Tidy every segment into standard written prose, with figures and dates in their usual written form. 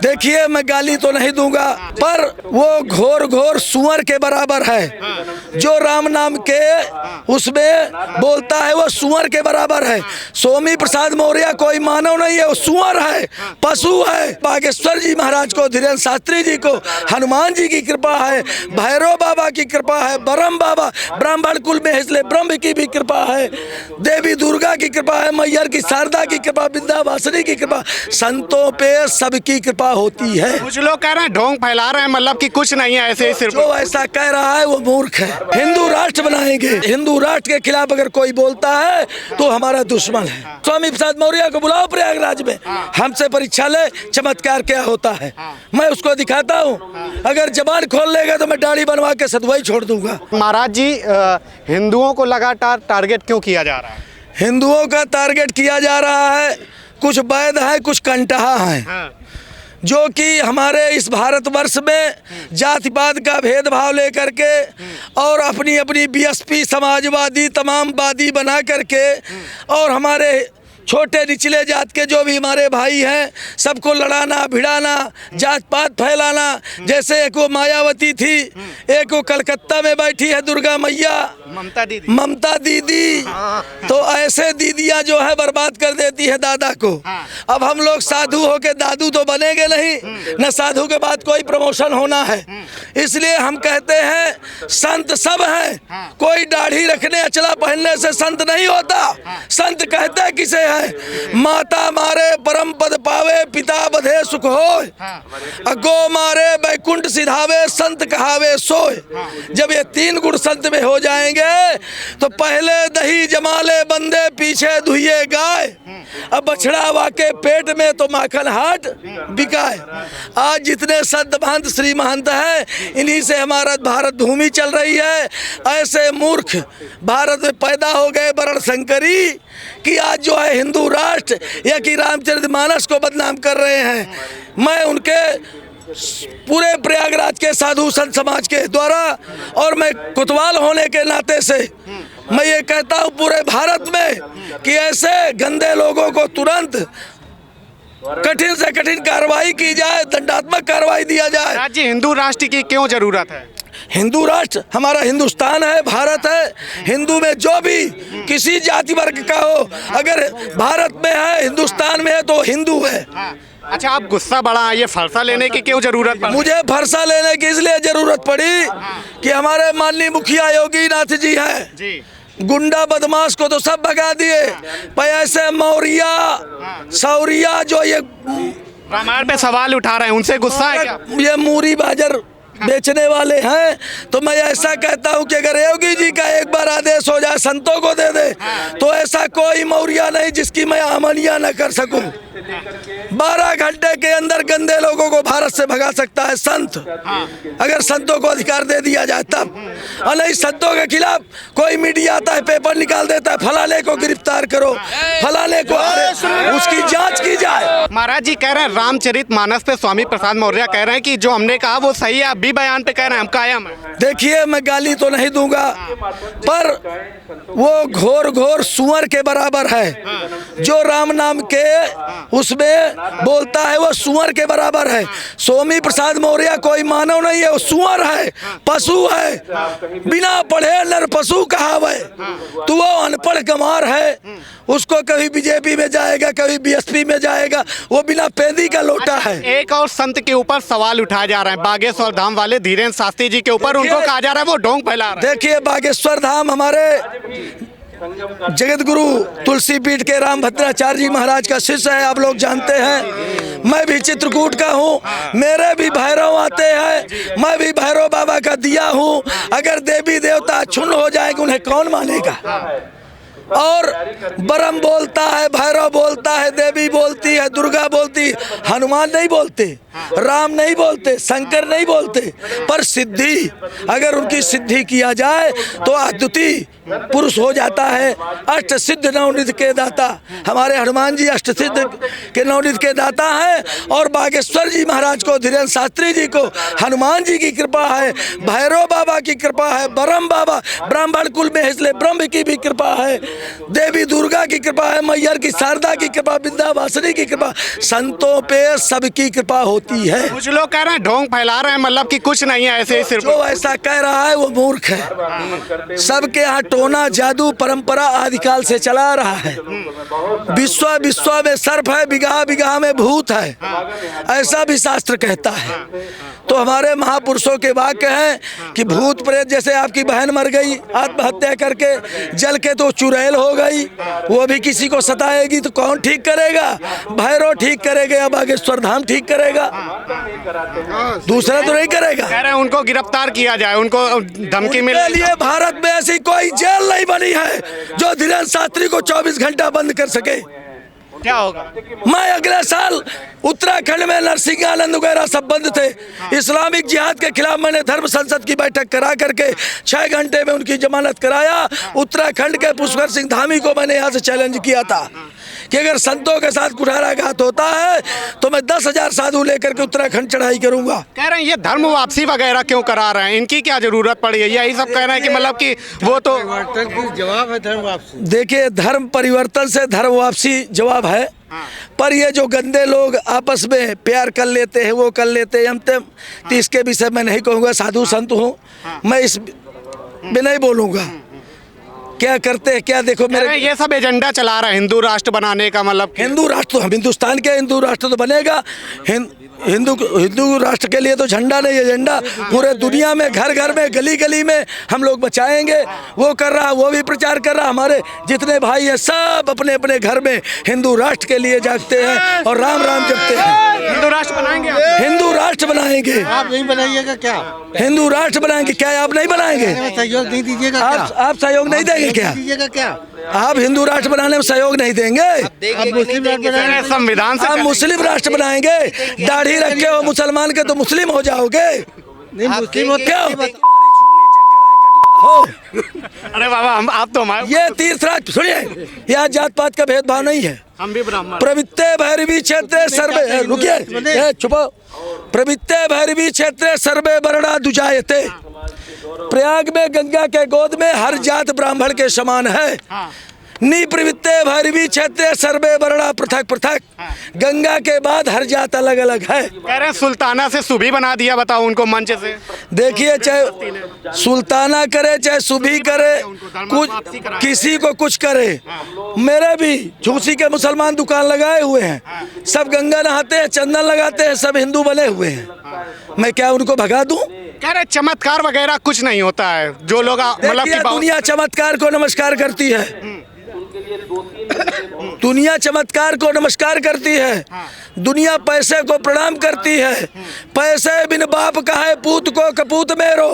देखिए, मैं गाली तो नहीं दूंगा, पर वो घोर घोर सुअर के बराबर है। जो राम नाम के उसमें बोलता है वो सुअर के बराबर है। स्वामी प्रसाद मौर्य कोई मानव नहीं है, वो सुअर है, पशु है। बागेश्वर जी महाराज को, धीरेन्द्र शास्त्री जी को, हनुमान जी की कृपा है, भैरव बाबा की कृपा है, ब्रह्म बाबा ब्राह्मण कुल में है इसलिए ब्रह्म की भी कृपा है, देवी दुर्गा की कृपा है, मैयर की शारदा की कृपा, विंध्यवासिनी की कृपा, संतों पे सबकी कृपा होती है। कुछ लोग कह रहे हैं ढोंग फैला रहे हैं, मतलब कि कुछ नहीं है, ऐसे ही सिर्फ। जो ऐसा कह रहा है वो मूर्ख है। हिंदू राष्ट्र बनाएंगे, हिंदू राष्ट्र के खिलाफ अगर कोई बोलता है तो हमारा दुश्मन है। स्वामी प्रसाद मौर्य को बुलाओ प्रयागराज में, हमसे परीक्षा ले चमत्कार क्या होता है, मैं उसको दिखाता हूँ। अगर जबान खोल लेगा तो मैं दाढ़ी बनवा के सदवाई छोड़ दूंगा। महाराज जी, हिंदुओं को लगातार टारगेट क्यों किया जा रहा है? हिंदुओं का टारगेट किया जा रहा है, कुछ वैध है, कुछ कंटहा है, जो कि हमारे इस भारतवर्ष में जाति पात का भेदभाव लेकर के और अपनी अपनी बीएसपी समाजवादी तमाम वादी बना करके और हमारे छोटे निचले जात के जो भी हमारे भाई हैं सबको लड़ाना भिड़ाना, जात पात फैलाना। जैसे एक वो मायावती थी, एक वो कलकत्ता में बैठी है दुर्गा मैया, ममता दीदी, तो ऐसे दीदियां जो है बर्बाद कर देती है दादा को। अब हम लोग साधु होके दादू तो बनेंगे नहीं, न साधु के बाद कोई प्रमोशन होना है। इसलिए हम कहते हैं संत सब हैं, कोई दाढ़ी रखने अचला पहनने से संत नहीं होता। संत कहते किसे है? माता मारे परम पद पावे, पिता बधे सुख होय, गो मारे बैकुंठ सिधावे, संत कहावे सोय। जब ये तीन गुण संत में हो जाएंगे तो पहले दही जमाले बंदे, पीछे धुइये गाय, अब बछड़ा वाके पेट में तो माखन हाट बिकाए। आज जितने संत महंत श्री महंत है, इन्हीं से हमारा भारत भूमि चल रही है। ऐसे मूर्ख भारत में पैदा हो गए वर्ण शंकरी कि आज जो है हिंदू राष्ट्र या कि रामचरितमानस को बदनाम कर रहे हैं। मैं उनके पूरे प्रयागराज के साधु संत समाज के द्वारा और मैं कोतवाल होने के नाते से मैं ये कहता हूँ पूरे भारत में कि ऐसे गंदे लोगों को तुरंत कठिन से कठिन कार्रवाई की जाए, दंडात्मक कार्रवाई दिया जाए। राज्य हिंदू राष्ट्र की क्यों जरूरत है? हिंदू राष्ट्र हमारा हिंदुस्तान है, भारत है। हिंदू में जो भी किसी जाति वर्ग का हो, अगर भारत में है, हिंदुस्तान में है तो हिंदू है। अच्छा, आप गुस्सा बढ़ा, ये फरसा लेने की क्यों जरूरत पड़ी? मुझे फरसा लेने की इसलिए जरूरत पड़ी कि हमारे माननीय मुखिया योगी नाथ जी हैं, गुंडा बदमाश को तो सब भगा दिए, पर ऐसे मौर्या सौरिया जो ये रामायण पे सवाल उठा रहे हैं, उनसे गुस्सा है क्या? ये मूरी बाजर बेचने वाले हैं। तो मैं ऐसा कहता हूं कि अगर योगी जी का एक बार आदेश हो जाए संतों को दे दे, तो ऐसा कोई मौर्या नहीं जिसकी मैं आमनिया न कर सकूं। 12 घंटे के अंदर गंदे लोगों को भारत से भगा सकता है संत, अगर संतों को अधिकार दे दिया जाए तब। और नहीं, संतों के खिलाफ कोई मीडिया आता है, पेपर निकाल देता है, फलाने को गिरफ्तार करो, फलाने को, उसकी जांच की जाए। महाराज जी कह रहे हैं रामचरितमानस पे स्वामी प्रसाद मौर्य कह रहे हैं कि जो हमने कहा वो सही है, आप भी बयान पे कह रहे हैं हम कायम है। देखिए, मैं गाली तो नहीं दूंगा, पर वो घोर घोर सुअर के बराबर है। जो राम नाम के उसमें बोलता है वो सुअर के बराबर है। स्वामी प्रसाद मौर्य कोई मानव नहीं है, वो सुअर है, पशु है, बिना पढ़े नर पशु कहावे। तो वो अनपढ़ गंवार है, उसको कभी बीजेपी में जाएगा, कभी बीएसपी में जाएगा, वो बिना पेंदी का लोटा है। एक और संत के ऊपर सवाल उठाया जा रहा है, बागेश्वर धाम वाले धीरेन्द्र शास्त्री जी के ऊपर, उनको कहा जा रहा है वो ढोंग फैला रहा है। देखिए, बागेश्वर धाम हमारे जगत गुरु तुलसी पीठ के रामभद्राचार्य जी महाराज का शिष्य है, आप लोग जानते हैं। मैं भी चित्रकूट का हूँ, मेरे भी भैरव आते हैं, मैं भी भैरव बाबा का दिया हूँ। अगर देवी देवता छुन्न हो जाएंगे उन्हें कौन मानेगा? और ब्रह्म बोलता है, भैरव बोलता है, देवी बोलती है, दुर्गा बोलती है, हनुमान नहीं बोलते, राम नहीं बोलते, शंकर नहीं बोलते। पर सिद्धि, अगर उनकी सिद्धि किया जाए तो अद्वितीय पुरुष हो जाता है। अष्ट सिद्ध नवनिधि के दाता हमारे हनुमान जी अष्ट सिद्ध के नवनिधि के दाता हैं। और बागेश्वर जी महाराज को, धीरेन्द्र शास्त्री जी को हनुमान जी की कृपा है, भैरव बाबा की कृपा है, ब्रह्म बाबा ब्राह्मण कुल में है इसलिए ब्रह्म की भी कृपा है। देवी दुर्गा की कृपा है, मैयर की शारदा की कृपा, विंध्यवासिनी की कृपा, संतों पे सबकी कृपा होती है। कुछ लोग कह रहे हैं ढोंग फैला रहे हैं, मतलब कि कुछ नहीं है, ऐसे ही सिर्फ। जो ऐसा कह रहा है वो मूर्ख है। सबके यहाँ टोना जादू परंपरा आदिकाल से चला रहा है। विश्व विश्व में सर्प है, बिगहा बिगहा में भूत है, ऐसा भी शास्त्र कहता है। तो हमारे महापुरुषों के वाक्य हैं कि भूत प्रेत, जैसे आपकी बहन मर गई आत्महत्या करके, जल के तो चुड़ैल हो गई, वो भी किसी को सताएगी तो कौन ठीक करेगा? भैरव ठीक करेगा या बागेश्वर धाम ठीक करेगा? दूसरा तो नहीं करेगा। कह रहे हैं उनको गिरफ्तार किया जाए, उनको धमकी मिल के लिए भारत में ऐसी कोई जेल नहीं बनी है जो धीरेन्द्र शास्त्री को 24 घंटा बंद कर सके। क्या होगा? मैं अगले साल उत्तराखंड में नरसिंहानंद वगैरह सब बंद थे, इस्लामिक जिहाद के खिलाफ मैंने धर्म संसद की बैठक करा करके 6 घंटे में उनकी जमानत कराया। उत्तराखंड के पुष्कर सिंह धामी को मैंने यहाँ से चैलेंज किया था कि अगर संतों के साथ कुठाराघात होता है तो मैं 10,000 साधु लेकर के उत्तराखंड चढ़ाई करूंगा। कह रहे हैं ये धर्म वापसी वगैरह क्यों करा रहे हैं, इनकी क्या जरूरत पड़ी है? यही सब कह रहे हैं कि मतलब कि वो तो जवाब है धर्म वापसी। देखिए, धर्म परिवर्तन से धर्म वापसी जवाब है, पर ये जो गंदे लोग आपस में प्यार कर लेते हैं, वो कर लेते हैं, तो इसके विषय में नहीं कहूँगा। साधु संत हूँ मैं, इस में नहीं बोलूँगा क्या करते हैं क्या। देखो मेरे ये सब एजेंडा चला रहा है हिंदू राष्ट्र बनाने का, मतलब हिंदू राष्ट्र तो हम हिंदुस्तान के हिंदू राष्ट्र तो बनेगा। हिंदू राष्ट्र के लिए तो झंडा नहीं, एजेंडा पूरे दुनिया में, घर घर में, गली गली में हम लोग बचाएंगे। वो कर रहा, वो भी प्रचार कर रहा। हमारे जितने भाई हैं सब अपने अपने घर में हिंदू राष्ट्र के लिए जागते हैं और राम राम जपते हैं। हिंदू राष्ट्र बनाएंगे, हिंदू राष्ट्र बनाएंगे। आप नहीं बनाइएगा क्या? हिंदू राष्ट्र बनाएंगे क्या? आप नहीं बनाएंगे? सहयोग नहीं दीजिएगा? आप सहयोग नहीं देंगे क्या? दीजिएगा क्या? आप हिंदू राष्ट्र बनाने में सहयोग नहीं देंगे? आप मुस्लिम राष्ट्र बनाएंगे? संविधान से आप मुस्लिम राष्ट्र बनाएंगे? दाढ़ी रखे हो मुसलमान के तो मुस्लिम हो जाओगे। नहीं, मुस्लिम होते क्या हैं। हो? अरे बाबा, हम आप तो हमारे ये तीर्थराज, सुनिए, यहाँ जात पात का भेदभाव नहीं है। हम भी ब्राह्मण। प्रवृत्ते भैरवी क्षेत्रे सर्वे, रुकिए चुपो, प्रवृत्ते भैरवी क्षेत्रे सर्वे वर्णा दुजायते। प्रयाग में गंगा के गोद में हर जात ब्राह्मण के समान है। निप्रवृत्ते भैरवी क्षेत्रे सर्वे वर्णा पृथक पृथक। गंगा के बाद हर जात अलग अलग है। कह रहे हैं सुल्ताना से सुबी बना दिया, बताओ उनको मंच से। देखिए, चाहे सुल्ताना करे चाहे सुबी करे, कुछ किसी को कुछ करे, मेरे भी झूसी के मुसलमान दुकान लगाए हुए हैं, सब गंगा नहाते हैं, चंदन लगाते हैं, सब हिंदू बने हुए हैं। मैं क्या उनको भगा दूं? कह रहे चमत्कार वगैरह कुछ नहीं होता है, जो लोग मतलब कि दुनिया चमत्कार को नमस्कार करती है। दुनिया चमत्कार को नमस्कार करती है। दुनिया पैसे को प्रणाम करती है। पैसे बिन बाप का है पूत को कपूत मेरो,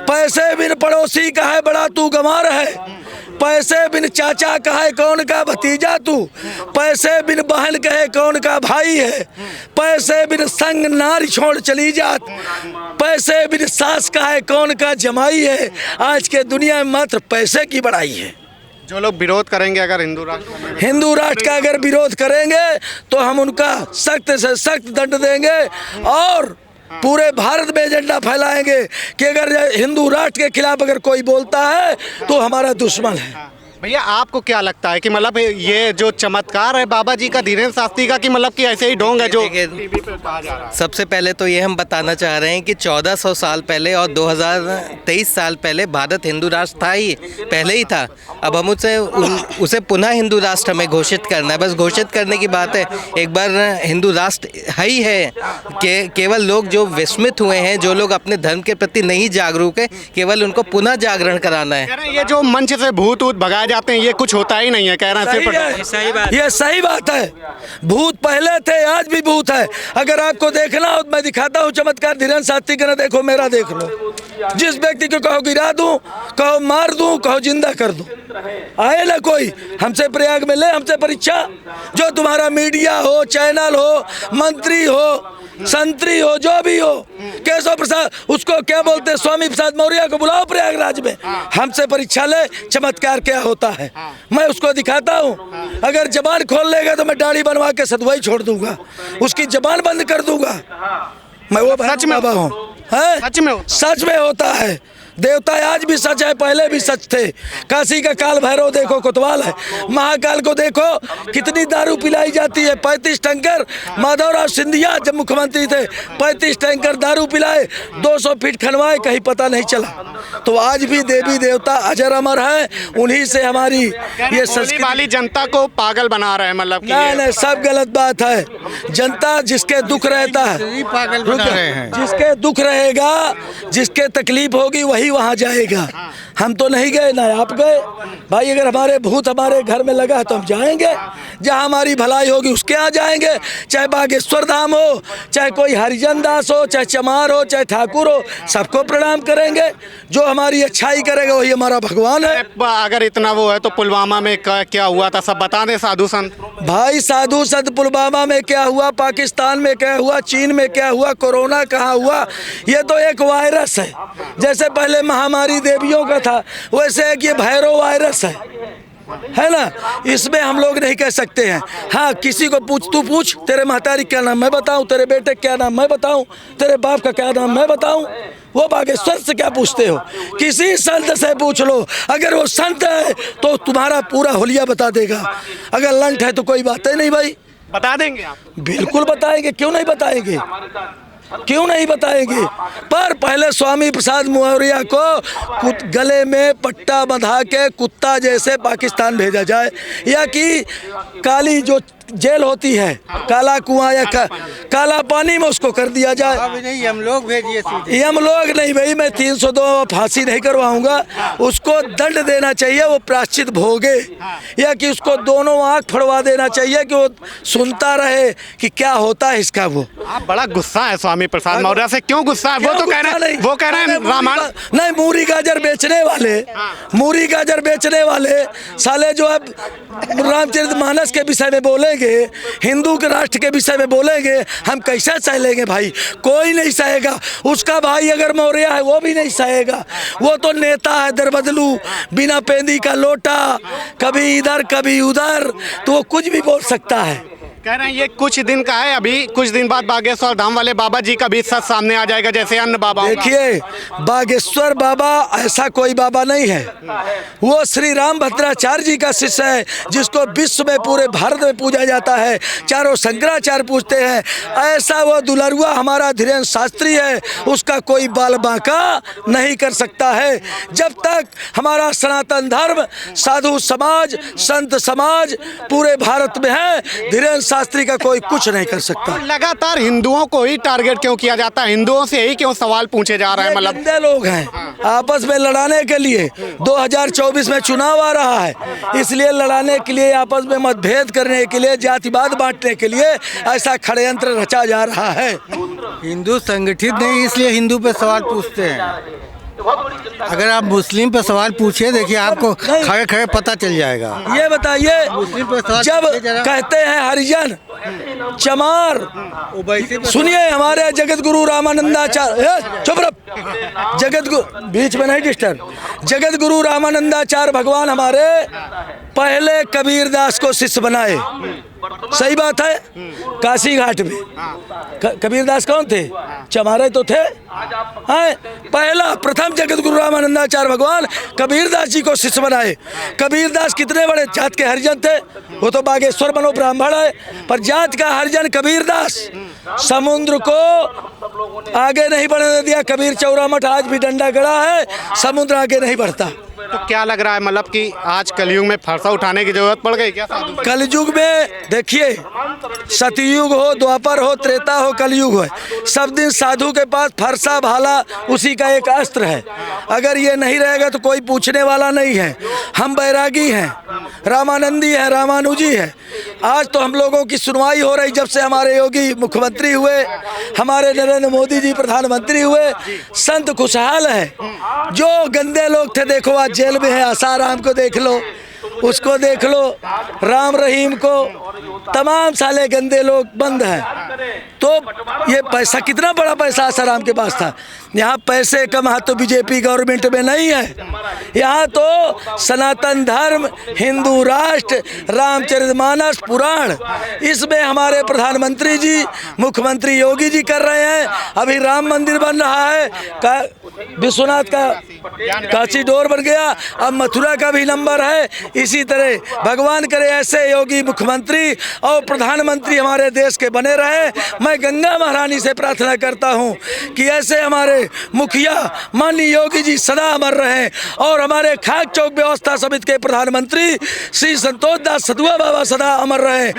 पैसे बिन पड़ोसी का है बड़ा तू गंवार है, पैसे बिन चाचा का है कौन का भतीजा तू, पैसे बिन बहन कहे कौन का भाई है, पैसे बिन संग नारी छोड़ चली जात, पैसे बिन सास का है कौन का जमाई है। आज के दुनिया में मात्र पैसे की बड़ाई है। जो लोग विरोध करेंगे अगर हिंदू राष्ट्र का अगर विरोध करेंगे तो हम उनका सख्त से सख्त दंड देंगे और पूरे भारत में एजेंडा फैलाएंगे कि अगर हिंदू राष्ट्र के खिलाफ अगर कोई बोलता है तो हमारा दुश्मन है। भैया, आपको क्या लगता है कि मतलब ये जो चमत्कार है बाबा जी का, धीरेन्द्र शास्त्री का, कि मतलब कि ऐसे ही ढोंग है जो टीवी पे कहा जा रहा है? सबसे पहले तो ये हम बताना चाह रहे हैं कि 1400 साल पहले और 2023 साल पहले भारत हिंदू राष्ट्र था ही, पहले ही था। अब हम उसे पुनः हिंदू राष्ट्र हमें घोषित करना है, बस घोषित करने की बात है। एक बार हिंदू राष्ट्र है ही है कि केवल लोग जो विस्मित हुए हैं, जो लोग अपने धर्म के प्रति नहीं जागरूक है, केवल उनको पुनः जागरण कराना है। ये जो मंच से भूत ऊत भगाए जाते हैं, ये कुछ होता ही नहीं है, कह रहे हैं ये सही बात है। भूत पहले थे, आज भी भूत है। अगर आपको देखना हो तो मैं दिखाता हूँ चमत्कार। धीरेन्द्र शास्त्री का ना देखो, मेरा देख लो। जिस व्यक्ति को कहो गिरा दूं, कहो मार दूं, कहो जिंदा कर दूं, आए ना कोई हमसे प्रयाग में ले हमसे परीक्षा। जो तुम्हारा मीडिया हो, चैनल हो, मंत्री हो, संतरी हो, जो भी हो, केशव प्रसाद, उसको क्या बोलते हैं, स्वामी प्रसाद मौर्य को बुलाओ प्रयागराज में, हमसे परीक्षा ले चमत्कार क्या होता है। मैं उसको दिखाता हूँ। अगर जबान खोल लेगा तो मैं दाढ़ी बनवा के सदवाई छोड़ दूंगा, उसकी जबान बंद कर दूंगा। मैं वो सच में बाबा हूँ। सच में होता है। देवता आज भी सच है, पहले भी सच थे। काशी का काल भैरव देखो कोतवाल है, महाकाल को देखो कितनी दारू पिलाई जाती है। 35 टैंकर माधवराव सिंधिया जब मुख्यमंत्री थे 35 टैंकर दारू पिलाए, 200 फीट खनवाए, कहीं पता नहीं चला। तो आज भी देवी देवता अजर अमर है, उन्हीं से हमारी ये संस्कृति वाली जनता को पागल बना रहे हैं, मतलब नहीं नहीं, सब गलत बात है। जनता जिसके दुख रहता है, पागल बना रहे हैं। जिसके दुख रहेगा, जिसके तकलीफ होगी वही वहाँ जाएगा। हम तो नहीं गए, ना आप गए भाई। अगर हमारे भूत हमारे घर में लगा है तो हम जाएंगे, जहाँ हमारी भलाई होगी उसके यहाँ जाएंगे। चाहे बागेश्वर धाम हो, चाहे कोई हरिजन दास हो, चाहे चमार हो, चाहे ठाकुर हो, सबको प्रणाम करेंगे। जो हमारी अच्छाई करेगा वही हमारा भगवान है। अगर इतना वो है तो पुलवामा में क्या हुआ था, सब बता दें साधु संत। भाई साधु संत, पुलवामा में क्या हुआ, पाकिस्तान में क्या हुआ, चीन में क्या हुआ, कोरोना कहाँ हुआ, ये तो एक वायरस है। जैसे पहले महामारी देवियों का था, वैसे एक ये भैरव वायरस है ना। इसमें हम लोग नहीं कह सकते हैं। हाँ, किसी को पूछ, तू पूछ, तेरे महतारी क्या नाम मैं बताऊं, तेरे बेटे क्या नाम मैं बताऊं, तेरे बाप का क्या नाम मैं बताऊं। वो बागेश्वर से क्या पूछते हो, किसी संत से पूछ लो। अगर वो संत है तो तुम्हारा पूरा हुलिया बता देगा। अगर लंठ है तो कोई बात ही नहीं भाई। बता देंगे आप? बिल्कुल बताएंगे, क्यों नहीं बताएंगे, क्यों नहीं बताएंगे। पर पहले स्वामी प्रसाद मौर्य को गले में पट्टा बंधा के कुत्ता जैसे पाकिस्तान भेजा जाए, या कि काली जो जेल होती है, काला कुआं या काला पानी में उसको कर दिया जाए। अभी नहीं, हम लोग भेजिए सीधे। हम लोग नहीं भाई, मैं 302 फांसी नहीं करवाऊंगा। उसको दंड देना चाहिए, वो प्रायश्चित भोगे, या कि उसको दोनों आँख फड़वा देना चाहिए कि वो सुनता रहे कि क्या होता है इसका। वो आप बड़ा गुस्सा है स्वामी प्रसाद मौर्य से, क्यों गुस्सा है? वो तो कह रहे हैं, वो कह रहे हैं रामायण नहीं, मूरी गाजर बेचने वाले, मूरी गाजर बेचने वाले साले जो अब रामचरितमानस के विषय में बोलेंगे, हिंदू के राष्ट्र के विषय में बोलेंगे, हम कैसे सह लेंगे भाई। कोई नहीं सहेगा। उसका भाई अगर मौर्य है वो भी नहीं सहेगा। वो तो नेता है दरबदलू, बिना पेंदी का लोटा, कभी इधर कभी उधर, तो वो कुछ भी बोल सकता है। कह रहे हैं ये कुछ दिन का है, अभी कुछ दिन बाद बागेश्वर धाम वाले बाबा जी का भी सच सामने आ जाएगा, जैसे अन्य बाबा। देखिए, बागेश्वर बाबा ऐसा कोई बाबा नहीं है। वो श्री राम भद्राचार्य जी का शिष्य है, जिसको विश्व में पूरे भारत में पूजा जाता है। चारों शंकराचार्य पूजते हैं। ऐसा वो दुलरुआ हमारा धीरेन्द्र शास्त्री है, उसका कोई बाल बांका नहीं कर सकता है। जब तक हमारा सनातन धर्म, साधु समाज, संत समाज पूरे भारत में है, धीरेन्द्र शास्त्री का कोई कुछ नहीं कर सकता। लगातार हिंदुओं को ही टारगेट क्यों किया जाता है? हिंदुओं से ही क्यों सवाल पूछे जा रहे हैं? मतलब गंदे लोग हैं आपस में लड़ाने के लिए। 2024 में चुनाव आ रहा है, इसलिए लड़ाने के लिए, आपस में मतभेद करने के लिए, जातिवाद बांटने के लिए ऐसा षड्यंत्र रचा जा रहा है। हिंदू संगठित नहीं, इसलिए हिंदू पे सवाल पूछते हैं। अगर आप मुस्लिम पे सवाल पूछिए, देखिए आपको खड़े खड़े पता चल जाएगा। ये बताइए, जब कहते हैं हरिजन, चमार, सुनिए, हमारे जगत गुरु रामानंदाचार्य, चुप रहो, जगत गुरु बीच में नहीं डिस्टर्ब। जगत गुरु रामानंदाचार्य भगवान हमारे पहले कबीरदास को शिष्य बनाए, सही बात है। काशी घाट में कबीरदास कौन थे? चमारे तो थे। पहला प्रथम जगत गुरु रामानंदाचार्य भगवान कबीरदास जी को शिष्य बनाए। कबीरदास कितने बड़े जात के हरिजन थे, वो तो बागेश्वर बनो ब्राह्मण है, पर जात का हरिजन कबीरदास समुद्र को आगे नहीं बढ़ने दिया। कबीर चौरामठ आज भी डंडा गड़ा है, समुद्र आगे नहीं बढ़ता। तो क्या लग रहा है, मतलब कि आज कलयुग में फरसा उठाने की जरूरत पड़ गई क्या? कलयुग में देखिए, सतयुग हो, द्वापर हो, त्रेता हो, कलयुग हो, सब दिन साधु के पास फरसा भाला उसी का एक अस्त्र है। अगर ये नहीं रहेगा तो कोई पूछने वाला नहीं है। हम बैरागी हैं, रामानंदी है, रामानुजी है। आज तो हम लोगों की सुनवाई हो रही, जब से हमारे योगी मुख्यमंत्री हुए, हमारे नरेंद्र मोदी जी प्रधानमंत्री हुए, संत खुशहाल है। जो गंदे लोग थे, देखो आज जेल में है, आसाराम को देख लो, उसको देख लो, राम रहीम को, तमाम साले गंदे लोग बंद हैं। तो ये पैसा कितना बड़ा पैसा आसाराम के पास था। यहाँ पैसे का महत्व बीजेपी गवर्नमेंट में नहीं है। यहाँ तो सनातन धर्म, हिंदू राष्ट्र, रामचरितमानस, पुराण, इसमें हमारे प्रधानमंत्री जी, मुख्यमंत्री योगी जी कर रहे हैं। अभी राम मंदिर बन रहा है, विश्वनाथ का काशी डोर बन गया, अब मथुरा का भी नंबर है। इसी तरह भगवान करे ऐसे योगी मुख्यमंत्री और प्रधानमंत्री हमारे देश के बने रहे। मैं गंगा महारानी से प्रार्थना करता हूं कि ऐसे हमारे मुखिया माननीय योगी जी सदा अमर रहें और हमारे खाक चौक व्यवस्था समिति के प्रधानमंत्री श्री संतोष दास सदुआ बाबा सदा अमर रहें।